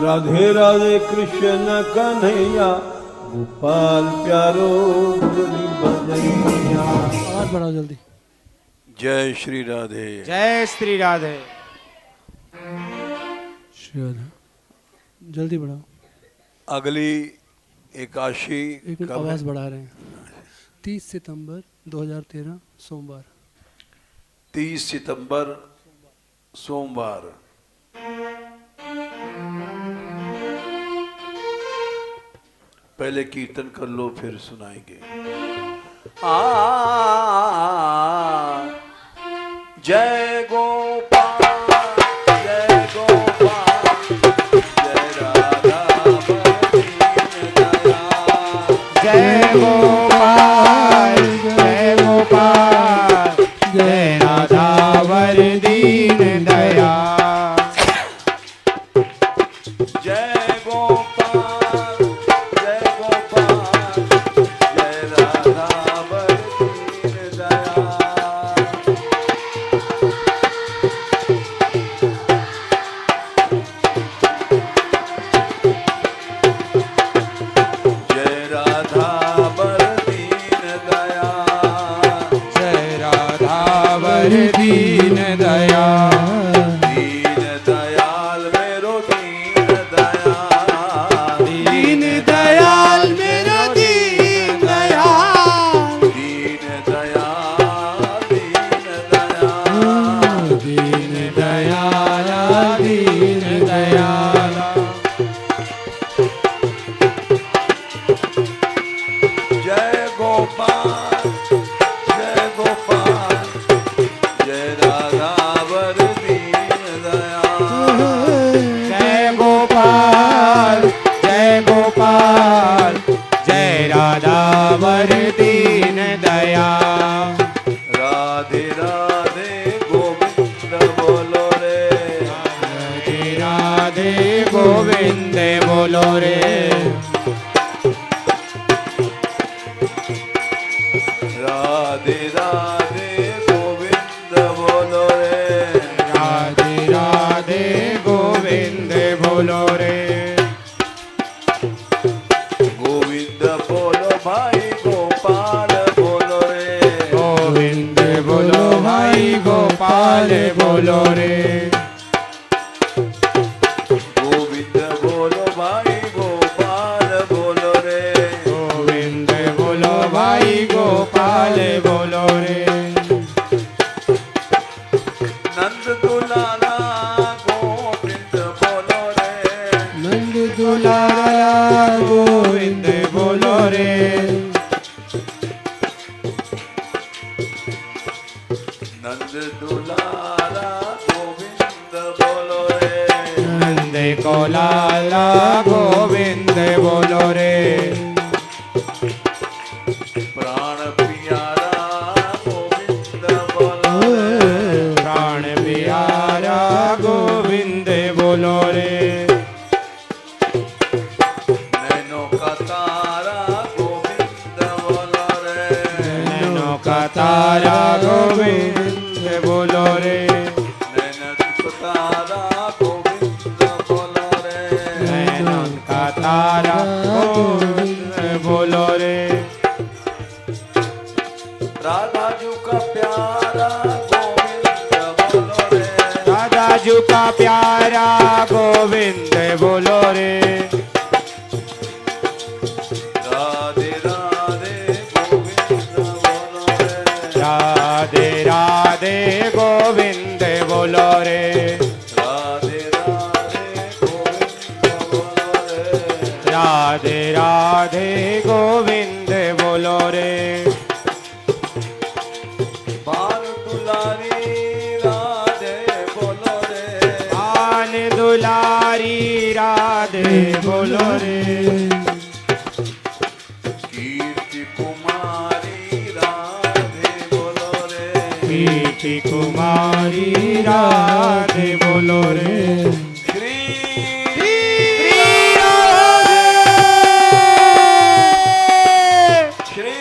राधे राधे कृष्ण कन्हैया गोपाल प्यारो मुरली बजैया। आवाज बढ़ाओ जल्दी। जय श्री राधे। जय श्री राधे। श्री राधे जल्दी बढ़ाओ। अगली एकादशी एक मिनट आवाज बढ़ा रहे हैं। 30 सितंबर 2013 सोमवार। 30 सितंबर सोमवार। पहले कीर्तन कर लो फिर सुनाएंगे। जय गोपाल जय गोपाल जय राधा जय गोपाल जय गोपाल जय राधा वर दीन दया। जय गोपाल जय गोपाल जय राधा वर दीन दया। जय राधा वर दीन दया। जय राधा वर दीन दया। दीन दयाल मेरो दीन दयाल। दीन दयाल मेरो दीन दयाल। दीन दयाल दीन दयाल। दीन दयाल दीन दयाल। जय गोपाल जय गोपाल जय राधा वर दीन दयाल। जय गोपाल जय गोपाल जय राधा वर दीन दया। राधे राधे गोविंद बोलो रे। राधे राधे गोविंद बोलो रे। राधे राधे गोविंद बोलो रे। राधे राधे गोविंद बोलो रे। गोविंद बोलो भाई गोपाल बोलो रे। गोविंद बोलो भाई गोपाल बोलो रे। गोविंद बोलो भाई गोपाल बोलो रे। गोविंद बोलो भाई गोपाल बोलो रे। नंद दुलारा गोविंद बोलो रे। नंद दुलारा गोविंद बोलो रे। नंद दुलारा गोविंद बोलो रे। नंद को लाला गोविंद बोलो रे। प्राण प्यारा गोविंद बोलो रे। प्राण प्यारा गोविंद बोलो रे। नैनो का तारा गोविंद बोलो रे। नैनो का तारा गोविंद बोलो रे। नैनो का तारा गोविंद बोलो रे। नैनो का तारा गोविंद बोलो रे। राधा जू का प्यारा गोविंद बोलो रे। राधा जू का प्यारा गोविंद बोलो रे। राधे राधे गोविंद बोलो रे। राधे राधे गोविंद बोलो रे। राधे राधे गोविंद बोलो रे। राधे राधे गोविंद बोलो रे। बाल दुलारी राधे बोलो रे। आन दुलारी राधे बोलो रे। कीर्ति कुमारी राधे बोलो रे। कीर्ति कुमारी राधे बोलो रे। श्री श्री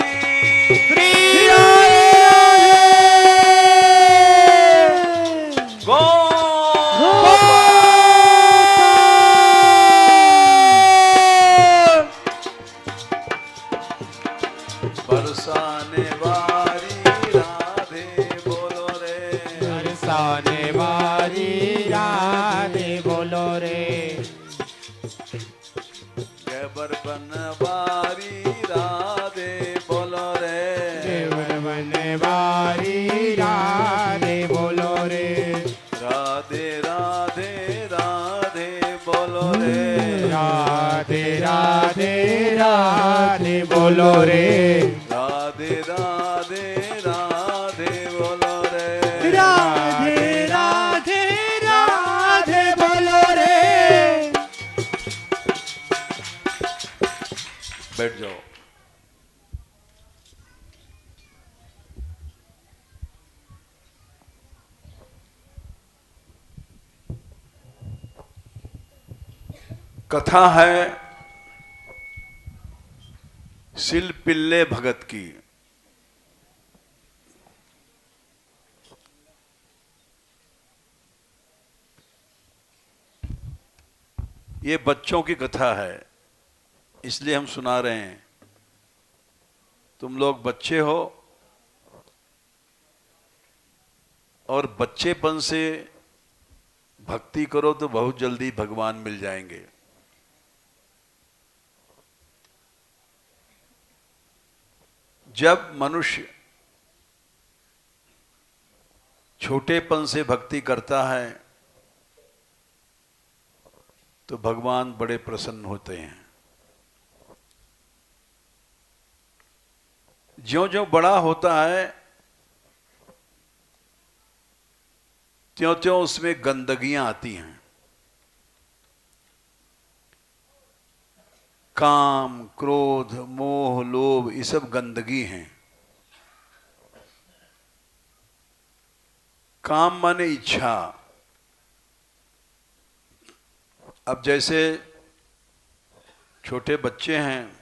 गो देवर बनवारी राधे बोलो रे, देवर बनवारी राधे बोलो रे, राधे राधे राधे बोलो रे, राधे राधे राधे बोलो रे, राधे राधे राधे बोलो रे, राधे राधे राधे बोलो रे। बैठ जाओ। कथा है सिल पिल्ले भगत की। ये बच्चों की कथा है, इसलिए हम सुना रहे हैं। तुम लोग बच्चे हो और बच्चेपन से भक्ति करो तो बहुत जल्दी भगवान मिल जाएंगे। जब मनुष्य छोटेपन से भक्ति करता है तो भगवान बड़े प्रसन्न होते हैं। ज्यों-ज्यों बड़ा होता है त्यों-त्यों उसमें गंदगियां आती हैं। काम, क्रोध, मोह, लोभ, ये सब गंदगी हैं। काम माने इच्छा। अब जैसे छोटे बच्चे हैं,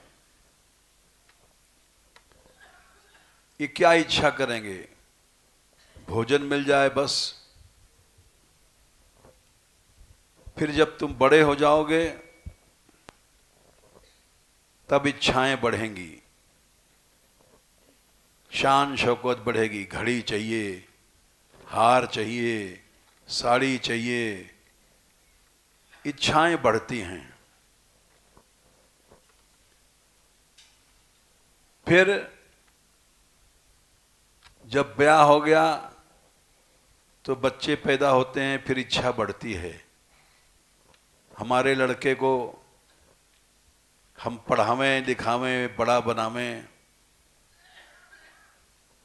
ये क्या इच्छा करेंगे? भोजन मिल जाए बस। फिर जब तुम बड़े हो जाओगे तब इच्छाएं बढ़ेंगी, शान शौकत बढ़ेगी। घड़ी चाहिए, हार चाहिए, साड़ी चाहिए, इच्छाएं बढ़ती हैं। फिर जब ब्याह हो गया तो बच्चे पैदा होते हैं, फिर इच्छा बढ़ती है। हमारे लड़के को हम पढ़ावें लिखावें, बड़ा बनावें,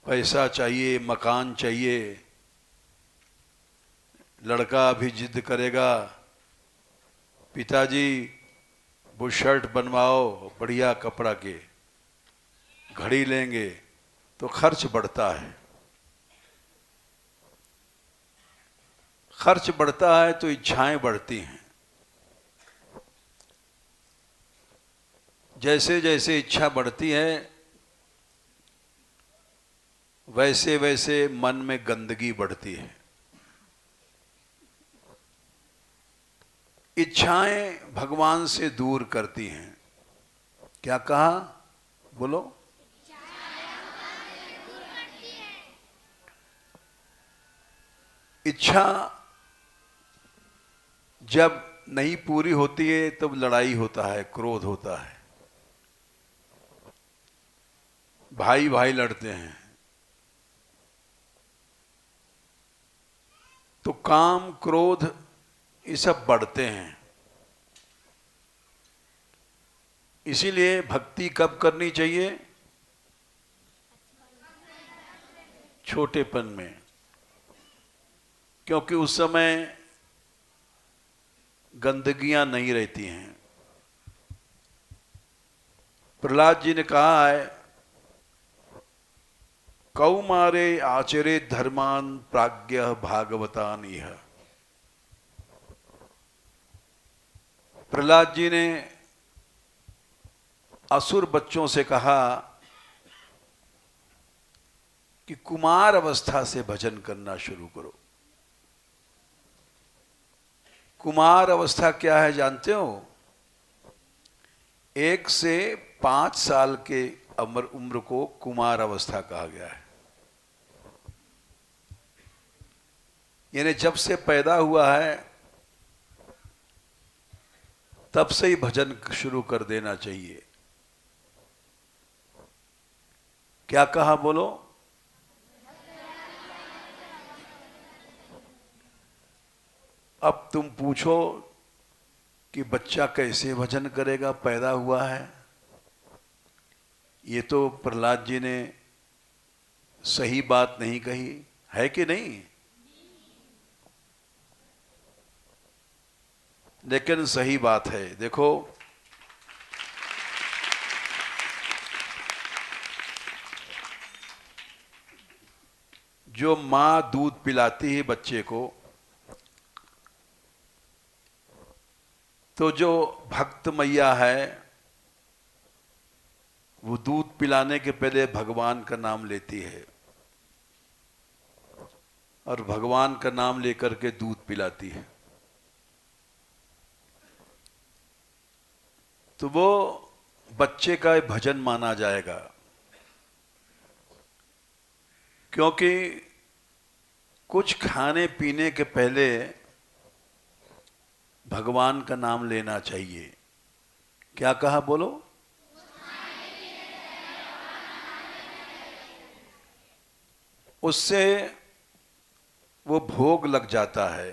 पैसा चाहिए, मकान चाहिए। लड़का भी जिद करेगा, पिताजी वो शर्ट बनवाओ बढ़िया कपड़ा के, घड़ी लेंगे, तो खर्च बढ़ता है। खर्च बढ़ता है तो इच्छाएं बढ़ती हैं। जैसे जैसे इच्छा बढ़ती है वैसे वैसे मन में गंदगी बढ़ती है। इच्छाएं भगवान से दूर करती हैं। क्या कहा? बोलो। इच्छा जब नहीं पूरी होती है तब लड़ाई होता है, क्रोध होता है, भाई भाई लड़ते हैं। तो काम, क्रोध ये सब बढ़ते हैं। इसीलिए भक्ति कब करनी चाहिए? छोटेपन में, क्योंकि उस समय गंदगियां नहीं रहती हैं। प्रहलाद जी ने कहा है, कौमारे आचरे धर्मान प्राज्ञ भागवतान इह। प्रहलाद जी ने असुर बच्चों से कहा कि कुमार अवस्था से भजन करना शुरू करो। कुमार अवस्था क्या है जानते हो? 1 से 5 साल के उम्र को कुमार अवस्था कहा गया है। यानी जब से पैदा हुआ है तब से ही भजन शुरू कर देना चाहिए। क्या कहा बोलो? अब तुम पूछो कि बच्चा कैसे भजन करेगा, पैदा हुआ है। ये तो प्रहलाद जी ने सही बात नहीं कही है कि नहीं? लेकिन सही बात है। देखो, जो मां दूध पिलाती है बच्चे को, तो जो भक्त मैया है वो दूध पिलाने के पहले भगवान का नाम लेती है और भगवान का नाम लेकर के दूध पिलाती है। तो वो बच्चे का भजन माना जाएगा, क्योंकि कुछ खाने पीने के पहले भगवान का नाम लेना चाहिए। क्या कहा बोलो? उससे वो भोग लग जाता है।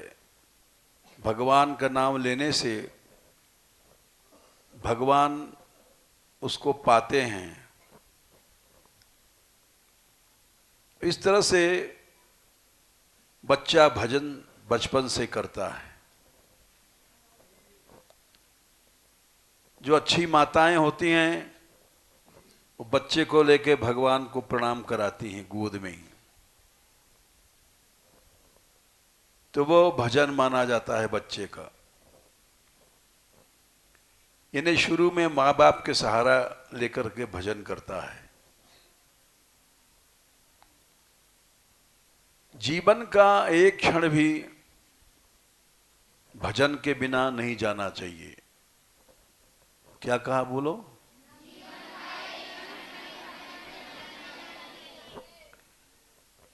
भगवान का नाम लेने से भगवान उसको पाते हैं। इस तरह से बच्चा भजन बचपन से करता है। जो अच्छी माताएं होती हैं वो बच्चे को लेके भगवान को प्रणाम कराती हैं गोद में ही, तो वो भजन माना जाता है बच्चे का। यानी शुरू में माँ बाप के सहारा लेकर के भजन करता है। जीवन का एक क्षण भी भजन के बिना नहीं जाना चाहिए। क्या कहा बोलो?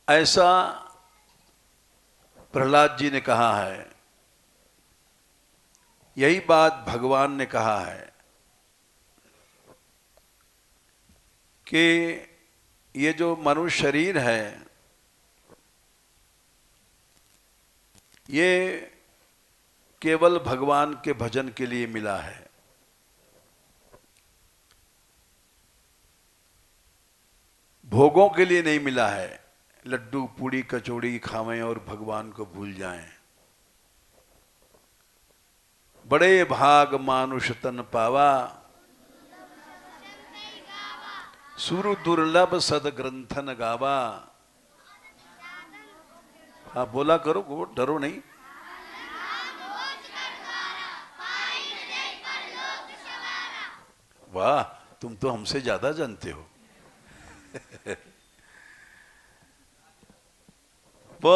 ऐसा प्रहलाद जी ने कहा है। यही बात भगवान ने कहा है कि ये जो मनुष्य शरीर है ये केवल भगवान के भजन के लिए मिला है। भोगों के लिए नहीं मिला है। लड्डू पूड़ी कचौड़ी खावें और भगवान को भूल जाएं। बड़े भाग मानुष तन पावा, सुर दुर्लभ सद ग्रंथन गावा। आप बोला करो, डरो नहीं। वाह, तुम तो हमसे ज्यादा जानते हो। वो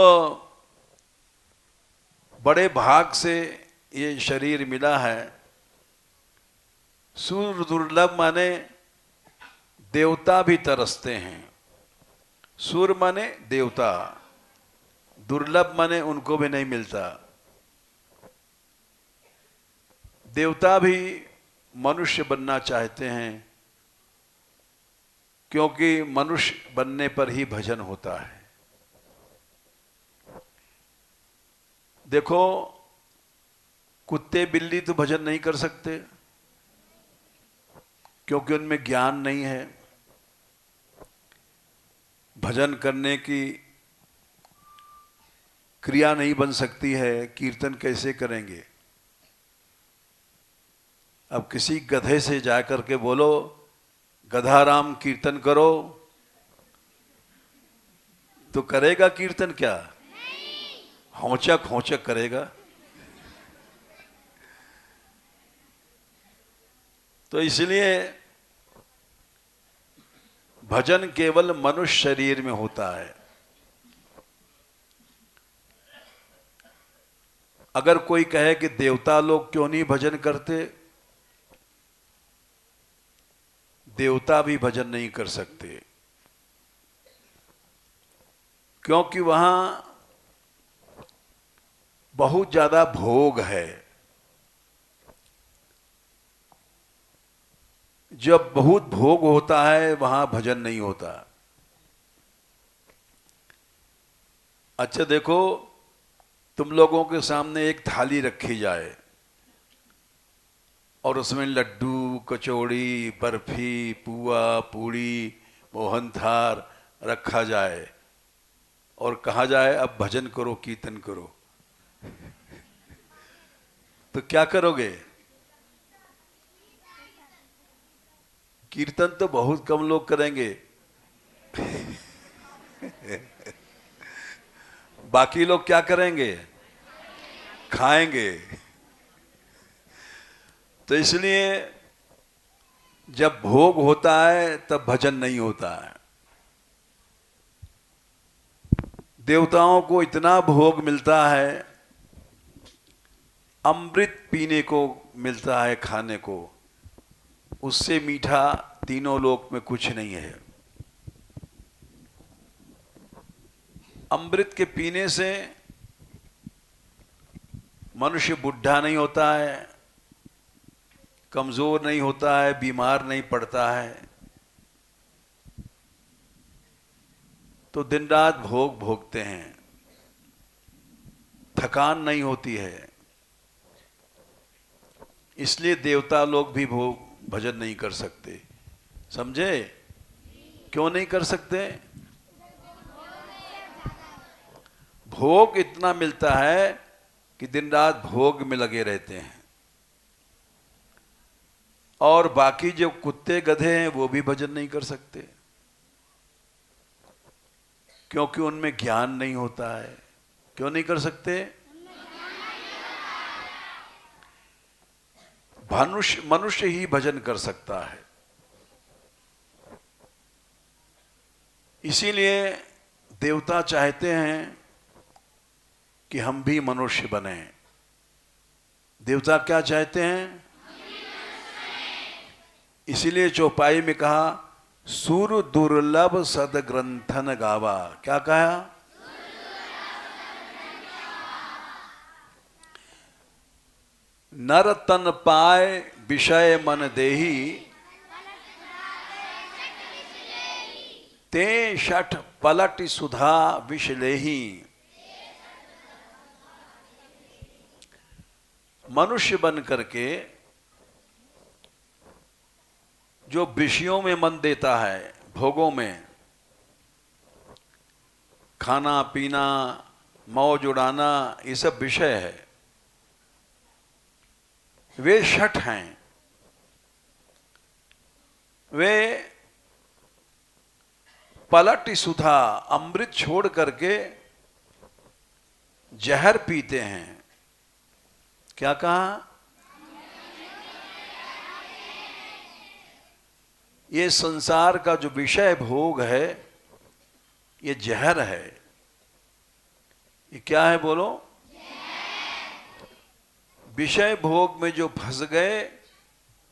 बड़े भाग से ये शरीर मिला है। सुर दुर्लभ माने देवता भी तरसते हैं। सुर माने देवता, दुर्लभ माने उनको भी नहीं मिलता। देवता भी मनुष्य बनना चाहते हैं, क्योंकि मनुष्य बनने पर ही भजन होता है। देखो, कुत्ते बिल्ली तो भजन नहीं कर सकते, क्योंकि उनमें ज्ञान नहीं है। भजन करने की क्रिया नहीं बन सकती है, कीर्तन कैसे करेंगे? अब किसी गधे से जाकर के बोलो गधाराम कीर्तन करो, तो करेगा कीर्तन? क्या हौचक हौचक करेगा। तो इसलिए भजन केवल मनुष्य शरीर में होता है। अगर कोई कहे कि देवता लोग क्यों नहीं भजन करते, देवता भी भजन नहीं कर सकते, क्योंकि वहां बहुत ज्यादा भोग है। जब बहुत भोग होता है वहां भजन नहीं होता। अच्छा देखो, तुम लोगों के सामने एक थाली रखी जाए और उसमें लड्डू, कचौड़ी, बर्फी, पुआ, पूड़ी, मोहनथाल रखा जाए और कहा जाए अब भजन करो, कीर्तन करो, तो क्या करोगे? कीर्तन तो बहुत कम लोग करेंगे। बाकी लोग क्या करेंगे? खाएंगे। तो इसलिए जब भोग होता है तब भजन नहीं होता है। देवताओं को इतना भोग मिलता है, अमृत पीने को मिलता है, खाने को, उससे मीठा तीनों लोक में कुछ नहीं है। अमृत के पीने से मनुष्य बुढ़ा नहीं होता है, कमजोर नहीं होता है, बीमार नहीं पड़ता है। तो दिन रात भोग भोगते हैं, थकान नहीं होती है। इसलिए देवता लोग भी भोग भजन नहीं कर सकते। समझे? क्यों नहीं कर सकते? भोग इतना मिलता है कि दिन रात भोग में लगे रहते हैं। और बाकी जो कुत्ते गधे हैं वो भी भजन नहीं कर सकते, क्योंकि उनमें ज्ञान नहीं होता है। क्यों नहीं कर सकते? मनुष्य ही भजन कर सकता है। इसीलिए देवता चाहते हैं कि हम भी मनुष्य बने। देवता क्या चाहते हैं? इसीलिए चौपाई में कहा, सुर दुर्लभ सदग्रंथन गावा। क्या कहा? नर तन पाए विषय मन देही, ते शठ पलट सुधा विष लेही। मनुष्य बन करके जो विषयों में मन देता है, भोगों में, खाना पीना, मौज उड़ाना, ये सब विषय है, वे शठ हैं। वे पलट सुधा, अमृत छोड़ करके जहर पीते हैं। क्या कहा? ये संसार का जो विषय भोग है ये जहर है। ये क्या है बोलो? विषय भोग में जो फंस गए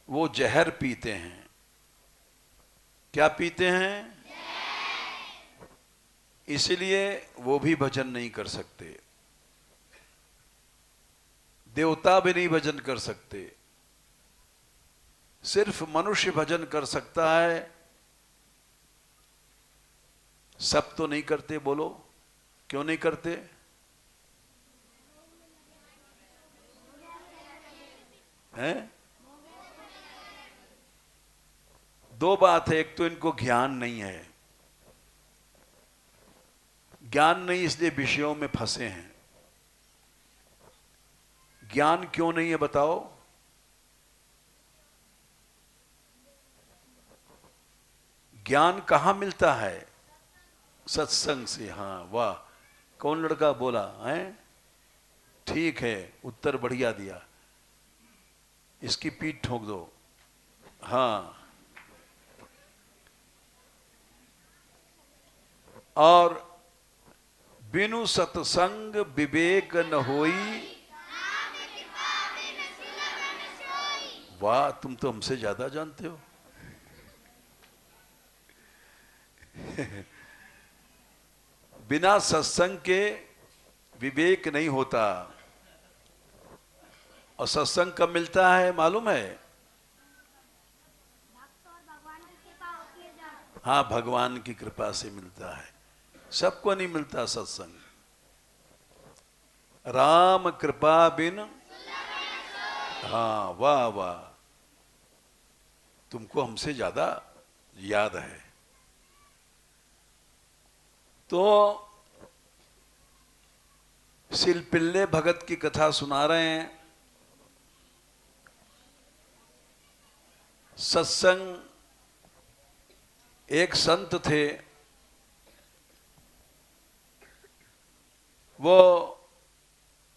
वो जहर पीते हैं। क्या पीते हैं? इसलिए वो भी भजन नहीं कर सकते। देवता भी नहीं भजन कर सकते। सिर्फ मनुष्य भजन कर सकता है। सब तो नहीं करते। बोलो क्यों नहीं करते? हैं? दो बात है, एक तो इनको ज्ञान नहीं है। ज्ञान नहीं इसलिए विषयों में फंसे हैं। ज्ञान क्यों नहीं है बताओ? ज्ञान कहां मिलता है? सत्संग से। हाँ वाह, कौन लड़का बोला है? ठीक है, उत्तर बढ़िया दिया। इसकी पीठ ठोक दो। हाँ, और बिनु सत्संग विवेक न होई। वाह, तुम तो हमसे ज्यादा जानते हो। बिना सत्संग के विवेक नहीं होता। और सत्संग कब मिलता है मालूम है? हाँ, भगवान की कृपा से मिलता है, सबको नहीं मिलता सत्संग। राम कृपा बिन, हाँ, वाह वाह, तुमको हमसे ज्यादा याद है। तो सिलपिल्ले भगत की कथा सुना रहे हैं। सत्संग, एक संत थे, वो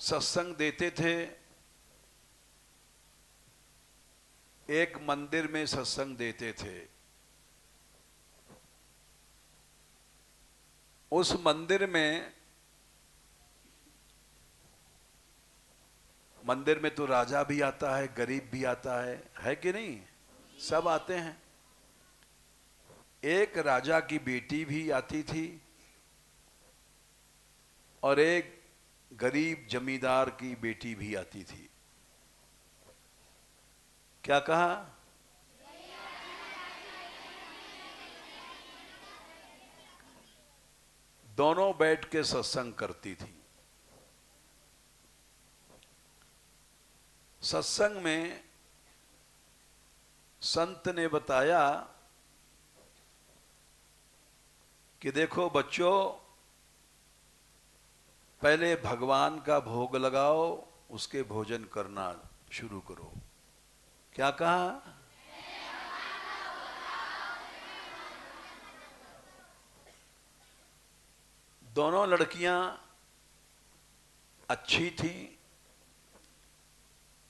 सत्संग देते थे। एक मंदिर में सत्संग देते थे। उस मंदिर में तो राजा भी आता है, गरीब भी आता है कि नहीं? सब आते हैं। एक राजा की बेटी भी आती थी और एक गरीब जमींदार की बेटी भी आती थी। क्या कहा? दोनों बैठ के सत्संग करती थी। सत्संग में संत ने बताया कि देखो बच्चों, पहले भगवान का भोग लगाओ, उसके भोजन करना शुरू करो। क्या कहा? दोनों लड़कियां अच्छी थी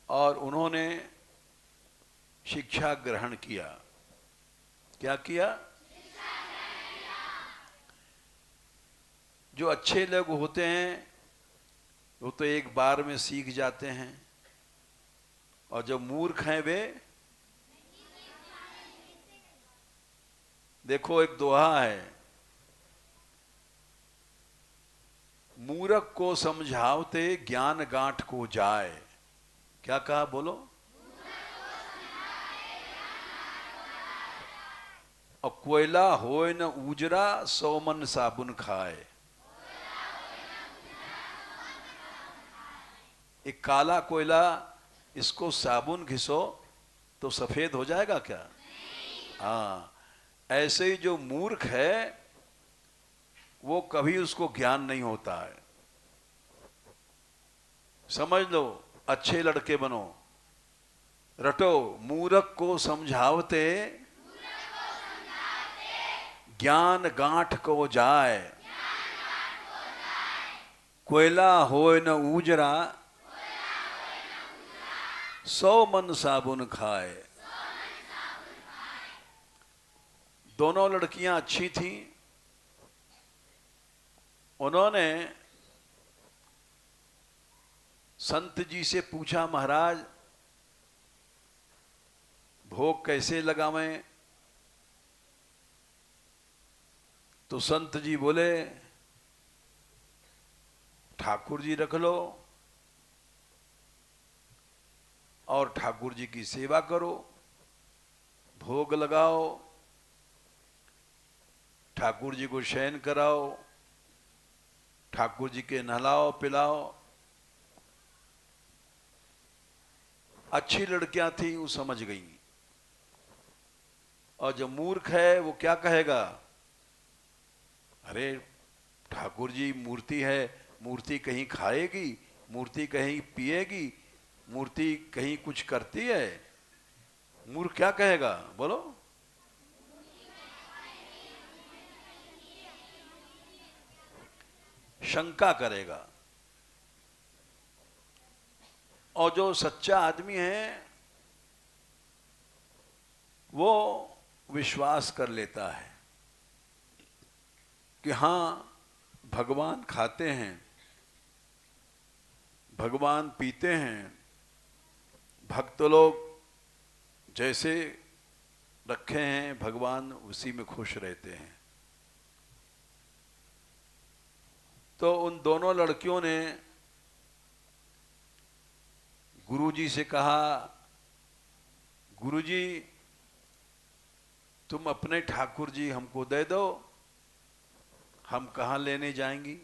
और उन्होंने शिक्षा ग्रहण किया। क्या किया? जो अच्छे लोग होते हैं वो तो एक बार में सीख जाते हैं, और जो मूर्ख हैं वे, देखो एक दोहा है, मूर्ख को समझावते ज्ञान गांठ को जाए। क्या कहा? बोलो। और कोयला होए न उजरा, 100 मन साबुन खाए। एक काला कोयला, इसको साबुन घिसो तो सफेद हो जाएगा क्या? हाँ, ऐसे ही जो मूर्ख है वो कभी उसको ज्ञान नहीं होता है। समझ लो, अच्छे लड़के बनो, रटो, मूर्ख को समझावते ज्ञान गांठ को जाए, कोयला होए न उजरा, 100 मन साबुन खाए। दोनों लड़कियां अच्छी थीं। उन्होंने संत जी से पूछा, महाराज भोग कैसे लगावें? तो संत जी बोले, ठाकुर जी रख लो और ठाकुर जी की सेवा करो, भोग लगाओ, ठाकुर जी को शयन कराओ, ठाकुर जी के नहलाओ पिलाओ। अच्छी लड़कियां थी, वो समझ गई। और जो मूर्ख है वो क्या कहेगा? अरे ठाकुर जी मूर्ति है, मूर्ति कहीं खाएगी, मूर्ति कहीं पिएगी, मूर्ति कहीं कुछ करती है? मूर्ख क्या कहेगा? बोलो। शंका करेगा। और जो सच्चा आदमी है वो विश्वास कर लेता है कि हाँ, भगवान खाते हैं, भगवान पीते हैं, भक्त लोग जैसे रखे हैं भगवान उसी में खुश रहते हैं। तो उन दोनों लड़कियों ने गुरुजी से कहा, गुरुजी तुम अपने ठाकुर जी हमको दे दो, हम कहां लेने जाएंगी।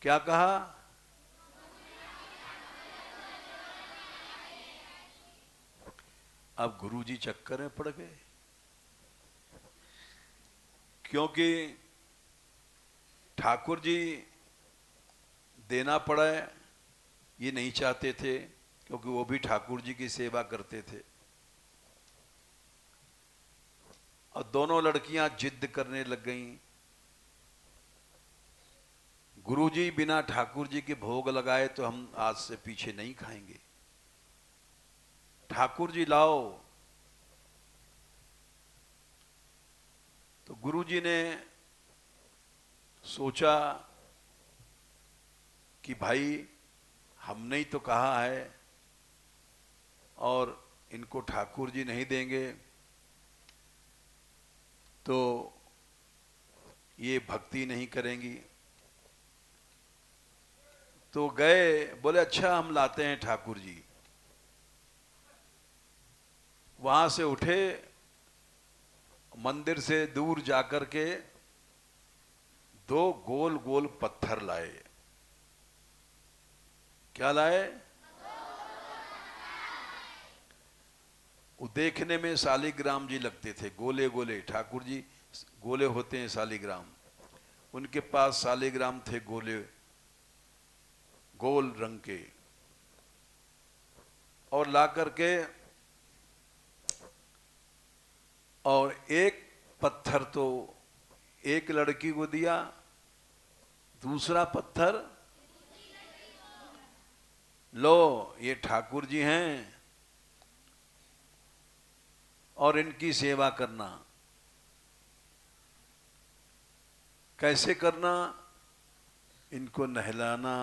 क्या कहा? अब गुरुजी चक्कर में पड़ गए, क्योंकि ठाकुर जी देना पड़ा ये नहीं चाहते थे, क्योंकि वो भी ठाकुर जी की सेवा करते थे। और दोनों लड़कियां जिद करने लग गईं, गुरुजी बिना ठाकुर जी के भोग लगाए तो हम आज से पीछे नहीं खाएंगे, ठाकुर जी लाओ। तो गुरुजी ने सोचा कि भाई हमने ही तो कहा है और इनको ठाकुर जी नहीं देंगे तो ये भक्ति नहीं करेंगी। तो गए, बोले अच्छा हम लाते हैं ठाकुर जी। वहां से उठे, मंदिर से दूर जाकर के 2 गोल गोल पत्थर लाए। क्या लाए? वो देखने में शालिग्राम जी लगते थे, गोले गोले। ठाकुर जी गोले होते हैं शालिग्राम, उनके पास शालिग्राम थे गोले, गोल रंग के। और ला करके और एक पत्थर तो एक लड़की को दिया, दूसरा पत्थर लो ये ठाकुर जी हैं और इनकी सेवा करना। कैसे करना? इनको नहलाना,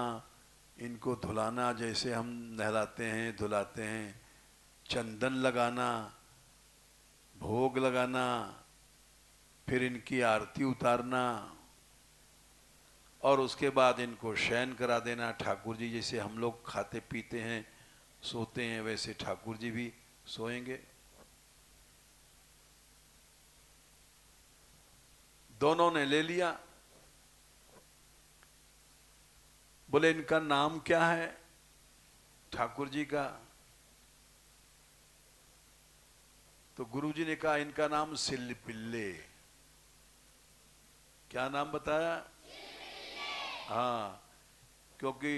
इनको धुलाना, जैसे हम नहलाते हैं धुलाते हैं, चंदन लगाना, भोग लगाना, फिर इनकी आरती उतारना और उसके बाद इनको शयन करा देना। ठाकुर जी जैसे हम लोग खाते पीते हैं सोते हैं वैसे ठाकुर जी भी सोएंगे। दोनों ने ले लिया। बोले इनका नाम क्या है ठाकुर जी का? तो गुरुजी ने कहा इनका नाम सिलपिल्ले। क्या नाम बताया? हाँ, क्योंकि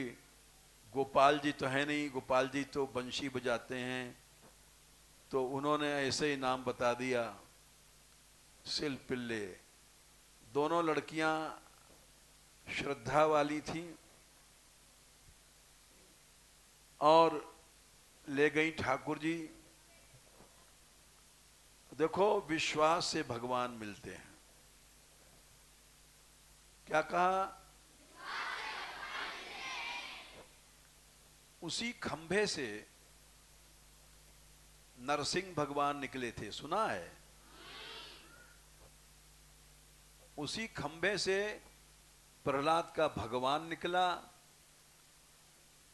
गोपाल जी तो है नहीं, गोपाल जी तो बंशी बजाते हैं, तो उन्होंने ऐसे ही नाम बता दिया सिलपिल्ले। दोनों लड़कियां श्रद्धा वाली थीं और ले गई ठाकुर जी। देखो विश्वास से भगवान मिलते हैं। क्या कहा? उसी खंभे से नरसिंह भगवान निकले थे, सुना है? उसी खंभे से प्रहलाद का भगवान निकला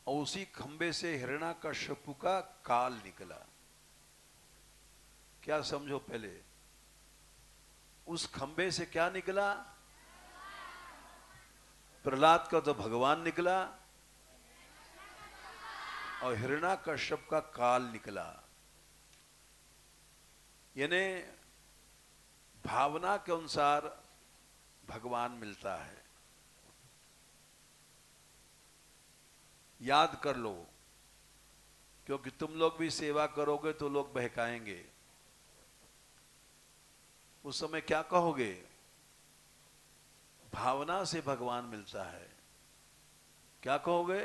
और उसी खंभे से हिरण्याकश्यप का काल निकला। क्या समझो? पहले उस खंभे से क्या निकला? प्रहलाद का तो भगवान निकला और हिरण्याकश्यप का काल निकला। यानी भावना के अनुसार भगवान मिलता है। याद कर लो, क्योंकि तुम लोग भी सेवा करोगे तो लोग बहकाएंगे। उस समय क्या कहोगे? भावना से भगवान मिलता है। क्या कहोगे?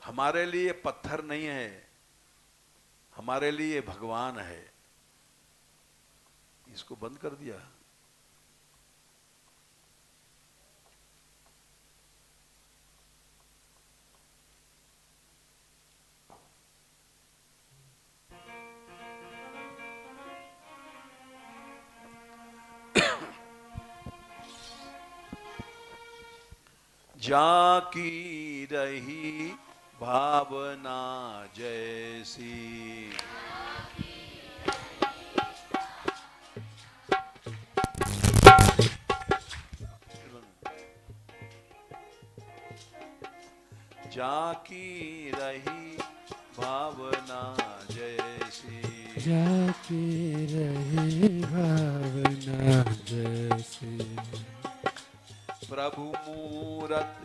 हमारे लिए पत्थर नहीं है, हमारे लिए भगवान है। इसको बंद कर दिया। जाकी रही भावना जैसी। जाकी रही भावना जैसी, जाके रहे भावना जैसे। प्रभु मूरत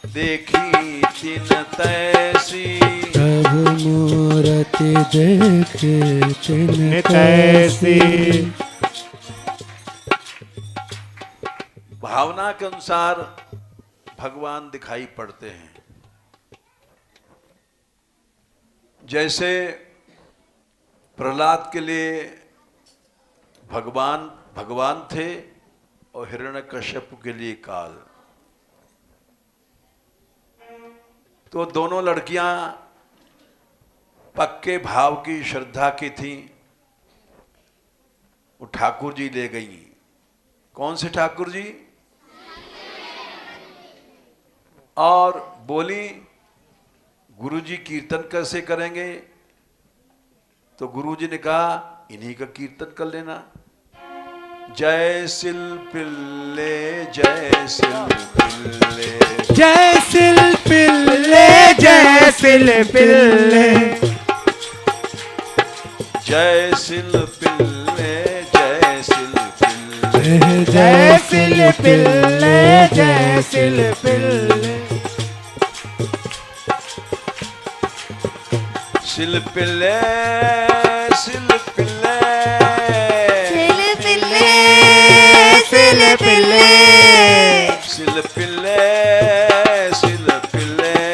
देखी तिन तैसी, प्रभु मूरति देखे तिन तैसी। भावना के अनुसार भगवान दिखाई पड़ते हैं। जैसे प्रहलाद के लिए भगवान थे और हिरण्यकश्यप के लिए काल। तो दोनों लड़कियां पक्के भाव की श्रद्धा की थीं। वो ठाकुर जी ले गई। कौन से ठाकुर जी? और बोली गुरुजी कीर्तन कैसे करेंगे? तो गुरुजी ने कहा इन्हीं का कीर्तन कर लेना। जय शिल्पिल्ले जय शिल्पिल्ले, जय शिल्पिल्ले जय शिल्पिल्ले, जय शिल्पिल्ले जय शिल्पिल्ले, जय शिल्पिल्ले जय शिल्पिल्ले। शिल्पिल्ले शिल्पिल्ले शिल्पिल्ले शिल्पिल्ले शिल्पिल्ले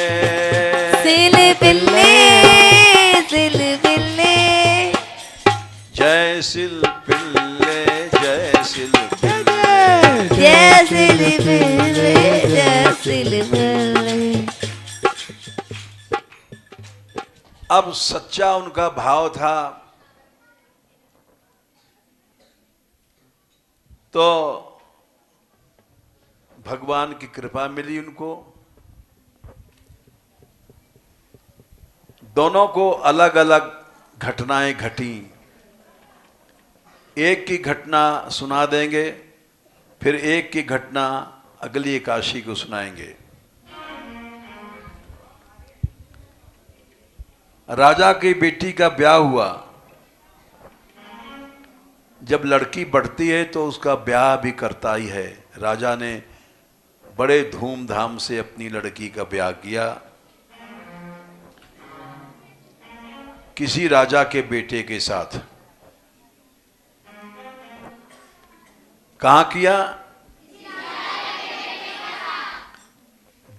शिल्पिल्ले शिल्पिल्ले जय शिल्पिल्ले जय शिल्पिल्ले। जय शिल्पिल्ले जय शिल्पिल्ले। अब सच्चा उनका भाव था तो भगवान की कृपा मिली उनको। दोनों को अलग अलग घटनाएं घटी। एक की घटना सुना देंगे, फिर एक की घटना अगली एकादशी को सुनाएंगे। राजा की बेटी का ब्याह हुआ। जब लड़की बढ़ती है तो उसका ब्याह भी करता ही है। राजा ने बड़े धूमधाम से अपनी लड़की का ब्याह किया। किसी राजा के बेटे के साथ। कहां किया?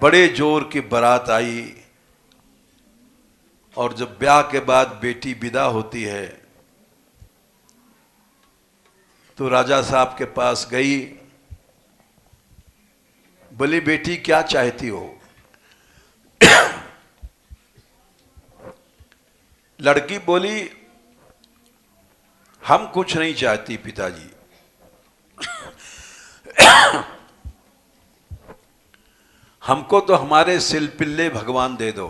बड़े जोर की बारात आई और जब ब्याह के बाद बेटी विदा होती है तो राजा साहब के पास गई। बोली बेटी क्या चाहती हो? लड़की बोली हम कुछ नहीं चाहती पिताजी, हमको तो हमारे शिल्पिल्ले भगवान दे दो।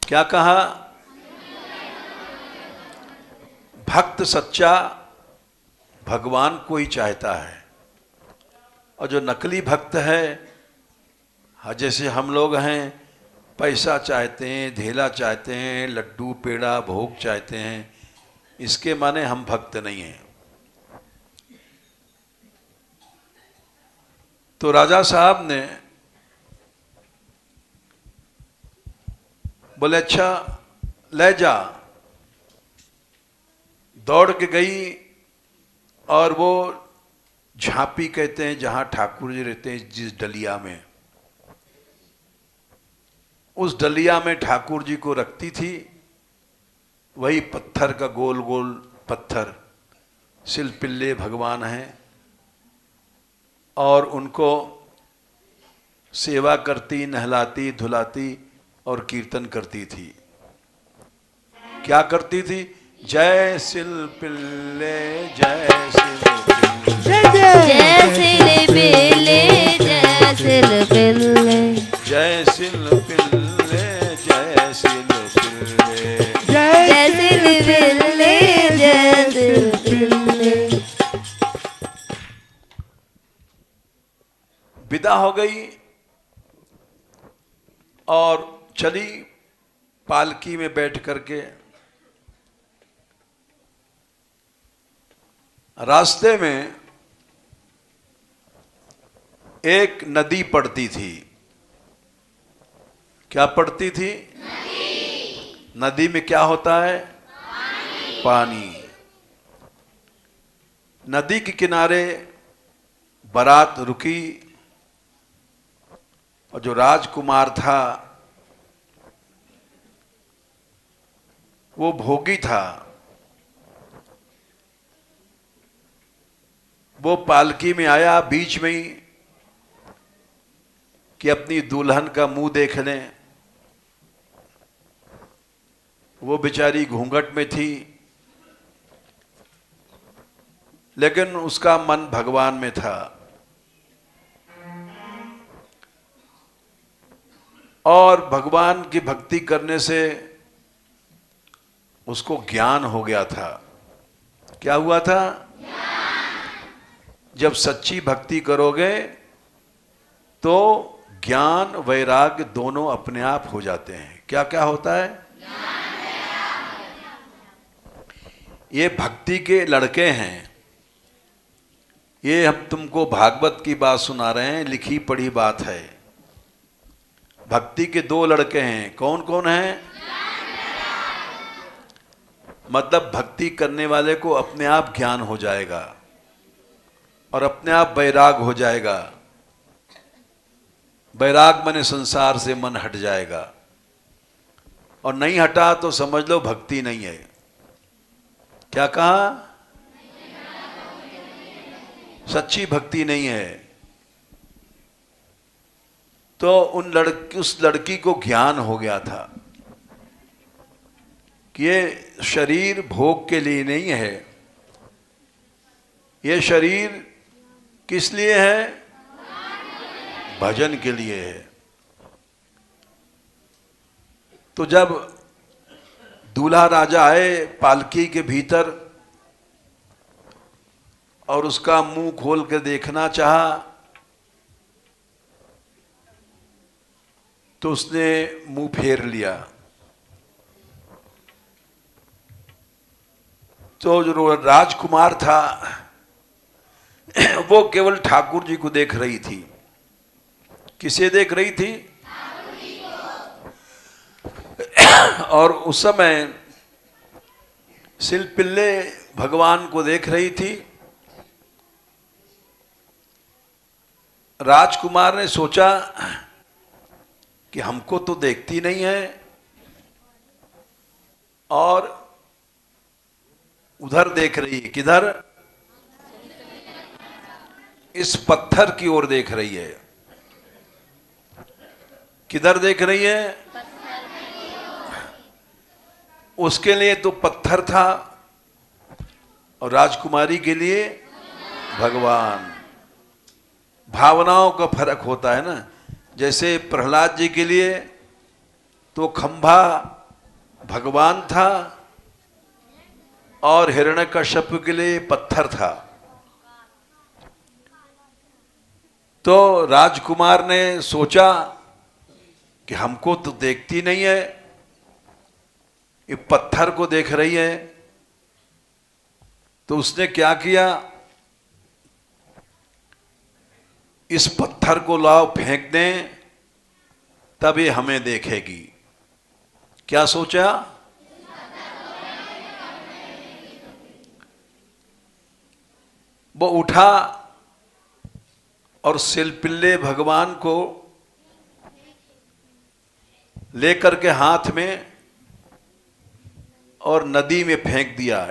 क्या कहा? भक्त सच्चा भगवान को ही चाहता है, और जो नकली भक्त है, जैसे हम लोग हैं, पैसा चाहते हैं, धेला चाहते हैं, लड्डू पेड़ा भोग चाहते हैं, इसके माने हम भक्त नहीं हैं। तो राजा साहब ने बोले अच्छा ले जा। दौड़ के गई और वो झांपी कहते हैं जहां ठाकुर जी रहते हैं, जिस डलिया में, उस डलिया में ठाकुर जी को रखती थी। वही पत्थर का गोल गोल पत्थर शिल्पिल्ले भगवान हैं, और उनको सेवा करती, नहलाती, धुलाती और कीर्तन करती थी। क्या करती थी? जय शिल्पिल्ले जय शिल्पिल्ले जय शिल्पिल्ले जय शिल्पिल्ले जय सिल पिल्ले जय सिल पिल्ले जय सिल पिल्ले जय सिल पिल्ले। विदा हो गई और चली पालकी में बैठ करके। रास्ते में एक नदी पड़ती थी। क्या पड़ती थी? नदी में क्या होता है? पानी। नदी के किनारे बारात रुकी और जो राजकुमार था वो भोगी था। वो पालकी में आया बीच में ही कि अपनी दुल्हन का मुंह देख लें। वो बेचारी घूंघट में थी, लेकिन उसका मन भगवान में था। और भगवान की भक्ति करने से उसको ज्ञान हो गया था। क्या हुआ था? जब सच्ची भक्ति करोगे तो ज्ञान वैराग्य दोनों अपने आप हो जाते हैं। क्या क्या होता है? ये भक्ति के लड़के हैं। ये हम तुमको भागवत की बात सुना रहे हैं, लिखी पढ़ी बात है। भक्ति के दो लड़के हैं। कौन कौन हैं? मतलब भक्ति करने वाले को अपने आप ज्ञान हो जाएगा और अपने आप वैराग हो जाएगा। वैराग माने संसार से मन हट जाएगा, और नहीं हटा तो समझ लो भक्ति नहीं है। क्या कहा? सच्ची भक्ति नहीं है। तो उस लड़की को ज्ञान हो गया था कि ये शरीर भोग के लिए नहीं है, ये शरीर किस लिए है? भजन के लिए है। तो जब दूल्हा राजा आए पालकी के भीतर और उसका मुंह खोल कर देखना चाहा, तो उसने मुंह फेर लिया। तो जो राजकुमार था वो केवल ठाकुर जी को देख रही थी। किसे देख रही थी? और उस समय शिलपिल्ले भगवान को देख रही थी। राजकुमार ने सोचा कि हमको तो देखती नहीं है, और उधर देख रही है। किधर? इस पत्थर की ओर देख रही है। किधर देख रही है? उसके लिए तो पत्थर था और राजकुमारी के लिए भगवान। भावनाओं का फर्क होता है ना। जैसे प्रहलाद जी के लिए तो खंभा भगवान था और हिरण्यकश्यप के लिए पत्थर था। तो राजकुमार ने सोचा कि हमको तो देखती नहीं है, ये पत्थर को देख रही है। तो उसने क्या किया? इस पत्थर को लाओ फेंक दें, तब ये हमें देखेगी। क्या सोचा? वो उठा और शिलपिल्ले भगवान को लेकर के हाथ में और नदी में फेंक दिया।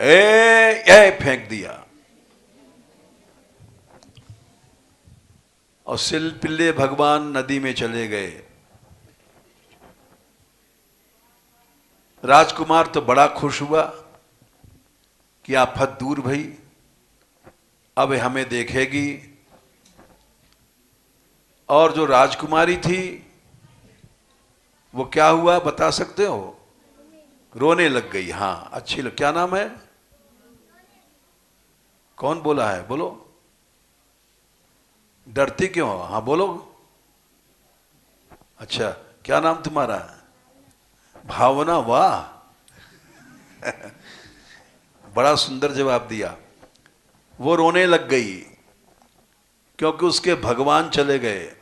फेंक दिया। और शिलपिल्ले भगवान नदी में चले गए। राजकुमार तो बड़ा खुश हुआ कि आफत दूर भई, अब हमें देखेगी। और जो राजकुमारी थी वो क्या हुआ बता सकते हो? रोने लग गई। हाँ, अच्छी क्या नाम है? कौन बोला है? बोलो। डरती क्यों हो? हाँ बोलो। अच्छा, क्या नाम तुम्हारा? भावना। वाह, बड़ा सुंदर जवाब दिया। वो रोने लग गई क्योंकि उसके भगवान चले गए।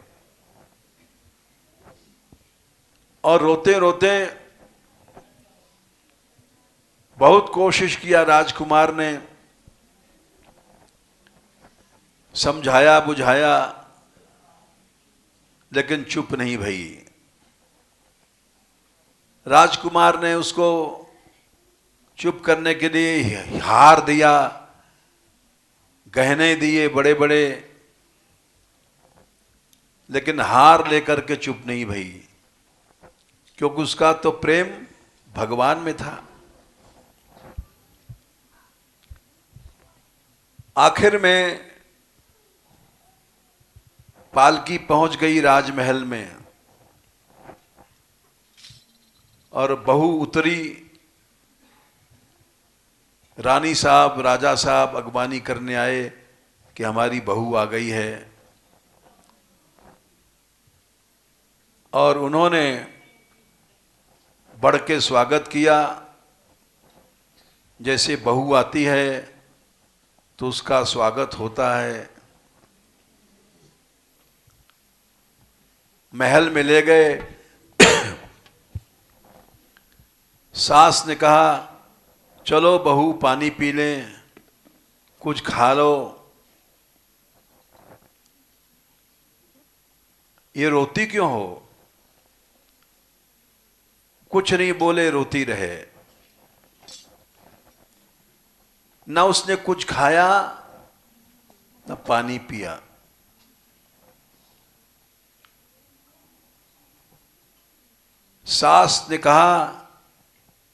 और रोते रोते बहुत कोशिश किया राजकुमार ने, समझाया बुझाया, लेकिन चुप नहीं भई। राजकुमार ने उसको चुप करने के लिए हार दिया, गहने दिए बड़े बड़े, लेकिन हार लेकर के चुप नहीं भई, क्योंकि उसका तो प्रेम भगवान में था। आखिर में पालकी पहुंच गई राजमहल में और बहू उतरी। रानी साहब राजा साहब अगवानी करने आए कि हमारी बहू आ गई है, और उन्होंने बढ़ के स्वागत किया। जैसे बहू आती है तो उसका स्वागत होता है। महल में ले गए। सास ने कहा चलो बहू पानी पी लें, कुछ खा लो। ये रोती क्यों हो? कुछ नहीं बोले, रोती रहे। ना उसने कुछ खाया ना पानी पिया। सास ने कहा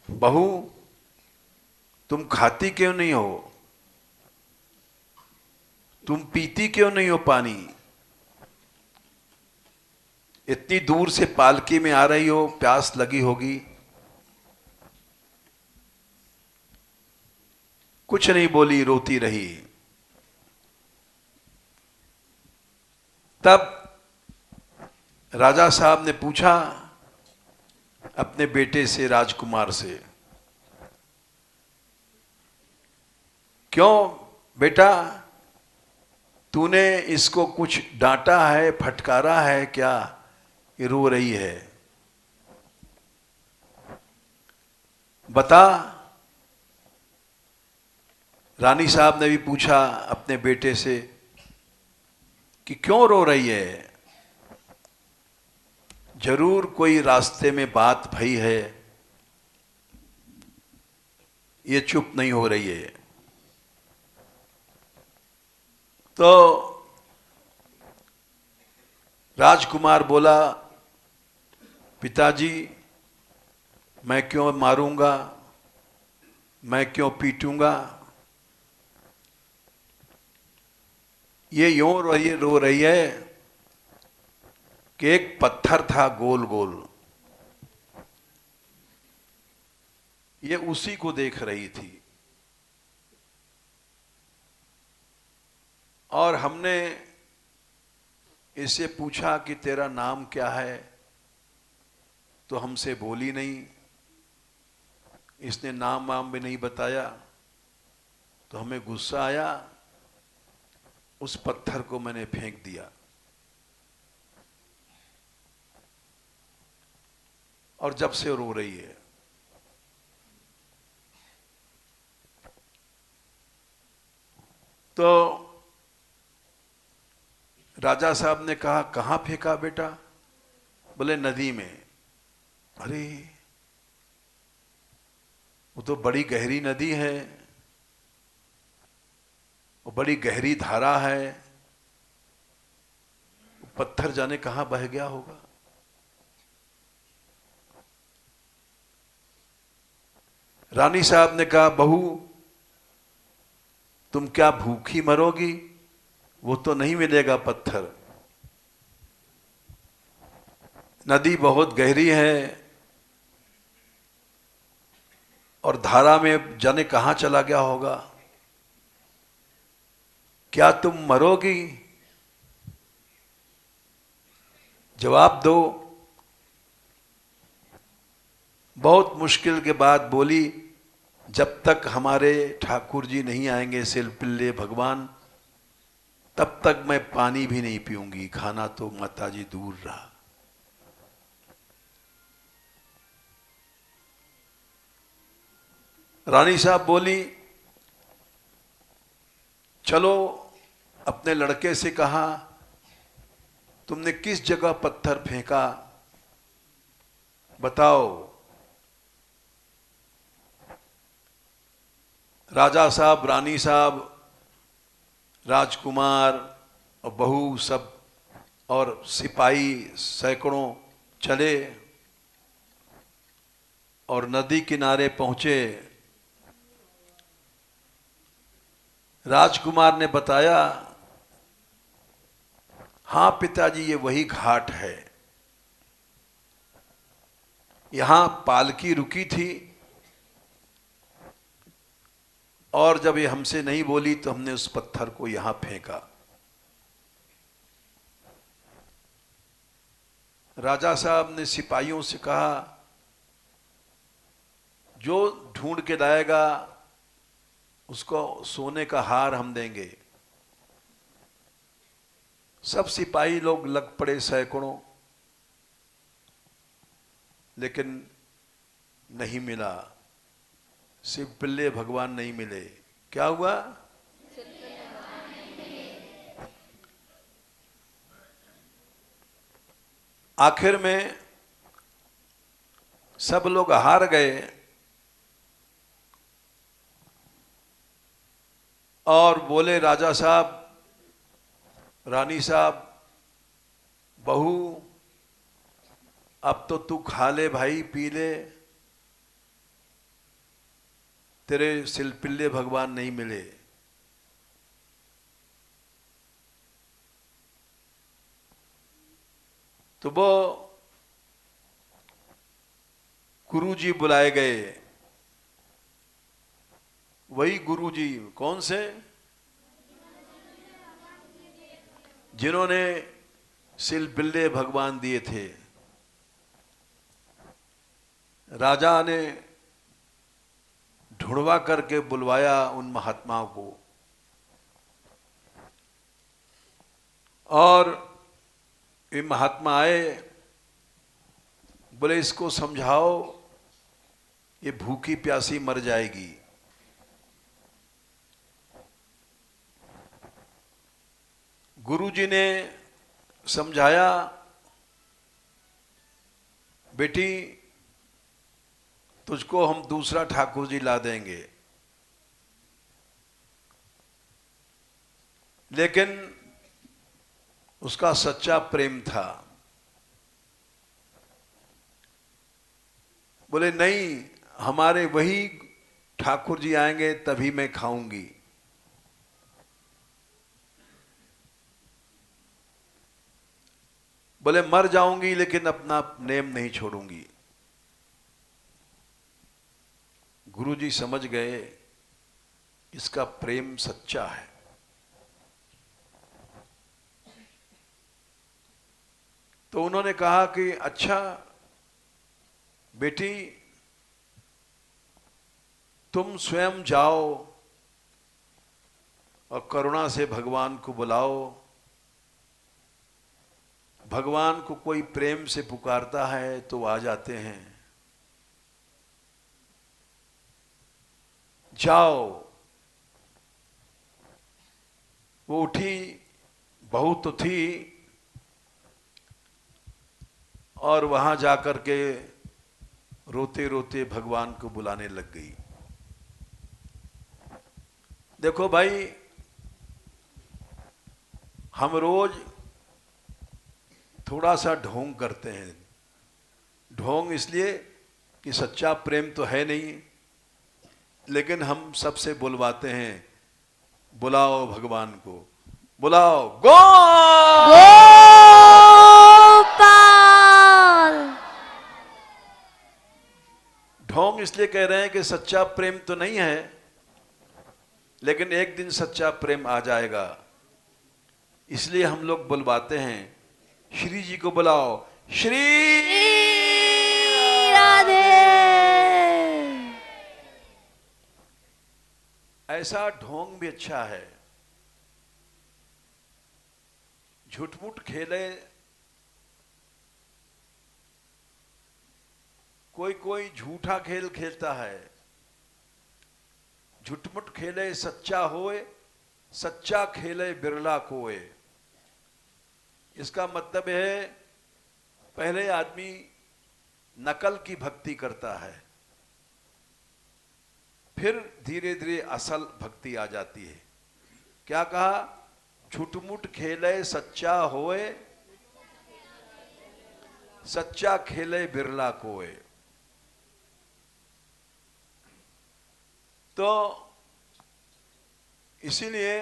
बहू तुम खाती क्यों नहीं हो? तुम पीती क्यों नहीं हो पानी? इतनी दूर से पालकी में आ रही हो, प्यास लगी होगी। कुछ नहीं बोली, रोती रही। तब राजा साहब ने पूछा अपने बेटे से, राजकुमार से, क्यों बेटा तूने इसको कुछ डांटा है, फटकारा है क्या? ये रो रही है, बता। रानी साहब ने भी पूछा अपने बेटे से कि क्यों रो रही है? जरूर कोई रास्ते में बात भई है, ये चुप नहीं हो रही है। तो राजकुमार बोला पिताजी मैं क्यों मारूंगा, मैं क्यों पीटूंगा? ये यूं रो रही है कि एक पत्थर था गोल गोल, ये उसी को देख रही थी। और हमने इससे पूछा कि तेरा नाम क्या है, तो हमसे बोली नहीं। इसने नाम वाम भी नहीं बताया, तो हमें गुस्सा आया। उस पत्थर को मैंने फेंक दिया और जब से रो रही है। तो राजा साहब ने कहा कहां फेंका बेटा? बोले नदी में। अरे वो तो बड़ी गहरी नदी है, वो बड़ी गहरी धारा है, पत्थर जाने कहां बह गया होगा। रानी साहब ने कहा बहू तुम क्या भूखी मरोगी? वो तो नहीं मिलेगा पत्थर। नदी बहुत गहरी है और धारा में जाने कहां चला गया होगा। क्या तुम मरोगी? जवाब दो। बहुत मुश्किल के बाद बोली, जब तक हमारे ठाकुर जी नहीं आएंगे सिलपिल्ले भगवान, तब तक मैं पानी भी नहीं पीऊंगी, खाना तो माताजी दूर रहा। रानी साहब बोली, चलो। अपने लड़के से कहा, तुमने किस जगह पत्थर फेंका, बताओ। राजा साहब, रानी साहब, राजकुमार और बहू सब और सिपाही सैकड़ों चले और नदी किनारे पहुंचे। राजकुमार ने बताया, हाँ पिताजी, ये वही घाट है, यहां पालकी रुकी थी और जब ये हमसे नहीं बोली तो हमने उस पत्थर को यहां फेंका। राजा साहब ने सिपाहियों से कहा, जो ढूंढ के लाएगा उसको सोने का हार हम देंगे। सब सिपाही लोग लग पड़े सैकड़ों, लेकिन नहीं मिला। सिलपिल्ले भगवान नहीं मिले। क्या हुआ? आखिर में सब लोग हार गए और बोले, राजा साहब, रानी साहब, बहू, अब तो तू खा ले भाई, पी ले, तेरे सिलपिल्ले भगवान नहीं मिले। तो वो गुरुजी बुलाए गए। वही गुरुजी, कौन से? जिन्होंने सिलपिल्ले भगवान दिए थे। राजा ने ढूंढवा करके बुलवाया उन महात्माओं को और ये महात्मा आए। बोले, इसको समझाओ, ये भूखी प्यासी मर जाएगी। गुरुजी ने समझाया, बेटी तुझको हम दूसरा ठाकुर जी ला देंगे, लेकिन उसका सच्चा प्रेम था। बोले, नहीं, हमारे वही ठाकुर जी आएंगे तभी मैं खाऊंगी। बोले, मर जाऊंगी लेकिन अपना नेम नहीं छोड़ूंगी। गुरुजी समझ गए इसका प्रेम सच्चा है। तो उन्होंने कहा कि अच्छा बेटी, तुम स्वयं जाओ और करुणा से भगवान को बुलाओ। भगवान को कोई प्रेम से पुकारता है तो आ जाते हैं। जाओ। वो उठी, बहू तो थी, और वहां जाकर के रोते रोते भगवान को बुलाने लग गई। देखो भाई, हम रोज थोड़ा सा ढोंग करते हैं। ढोंग इसलिए कि सच्चा प्रेम तो है नहीं, लेकिन हम सबसे बुलवाते हैं, बुलाओ भगवान को, बुलाओ। गोपाल इसलिए कह रहे हैं कि सच्चा प्रेम तो नहीं है, लेकिन एक दिन सच्चा प्रेम आ जाएगा। इसलिए हम लोग बुलवाते हैं, श्री जी को बुलाओ, श्री राधे। ऐसा ढोंग भी अच्छा है। झूठमूठ खेले, कोई कोई झूठा खेल खेलता है। झूठमुठ खेले सच्चा होए, सच्चा खेले बिरला कोए। इसका मतलब है पहले आदमी नकल की भक्ति करता है, फिर धीरे धीरे असल भक्ति आ जाती है। क्या कहा? झूठमुठ खेले सच्चा होए, सच्चा खेले बिरला कोए। तो इसीलिए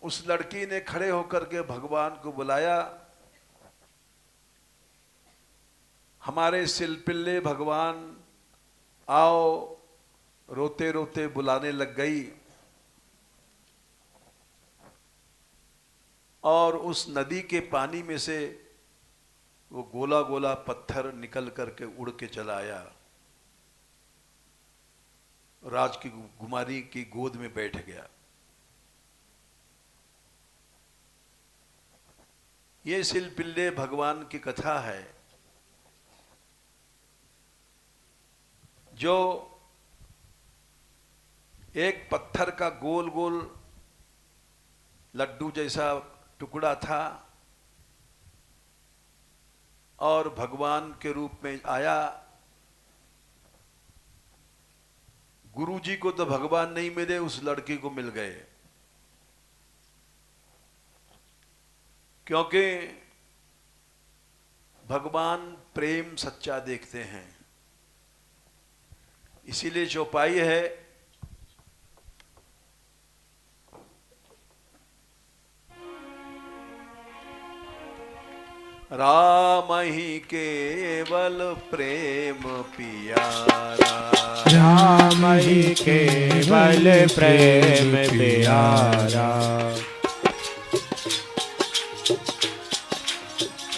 उस लड़की ने खड़े होकर के भगवान को बुलाया। हमारे सिलपिल्ले भगवान आओ, रोते रोते बुलाने लग गई। और उस नदी के पानी में से वो गोला गोला पत्थर निकल करके उड़ के चला आया, राज की कुमारी की गोद में बैठ गया। ये सिलपिल्ले भगवान की कथा है, जो एक पत्थर का गोल गोल लड्डू जैसा टुकड़ा था और भगवान के रूप में आया। गुरुजी को तो भगवान नहीं मिले, उस लड़की को मिल गए, क्योंकि भगवान प्रेम सच्चा देखते हैं। इसीलिए चौपाई है, राम ही केवल प्रेम पियारा, राम ही केवल प्रेम प्यारा,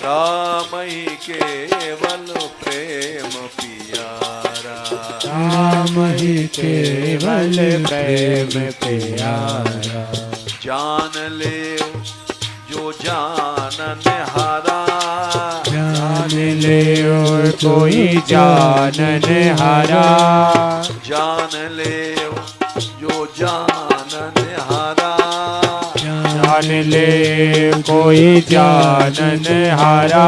राम ही केवल प्रेम पियारा, राम ही केवल प्रेम प्यारा। जान ले जो जानन हारा, जान ले और कोई जानन हारा, जान ले जो जानन हारा, जान ले कोई जानन हारा।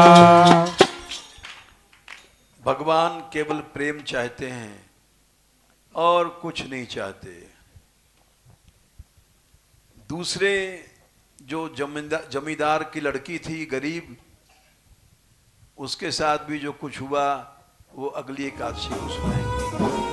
भगवान केवल प्रेम चाहते हैं और कुछ नहीं चाहते। दूसरे जो जमींदार की लड़की थी, गरीब, उसके साथ भी जो कुछ हुआ वो अगली एकादशी को सुनाएंगे।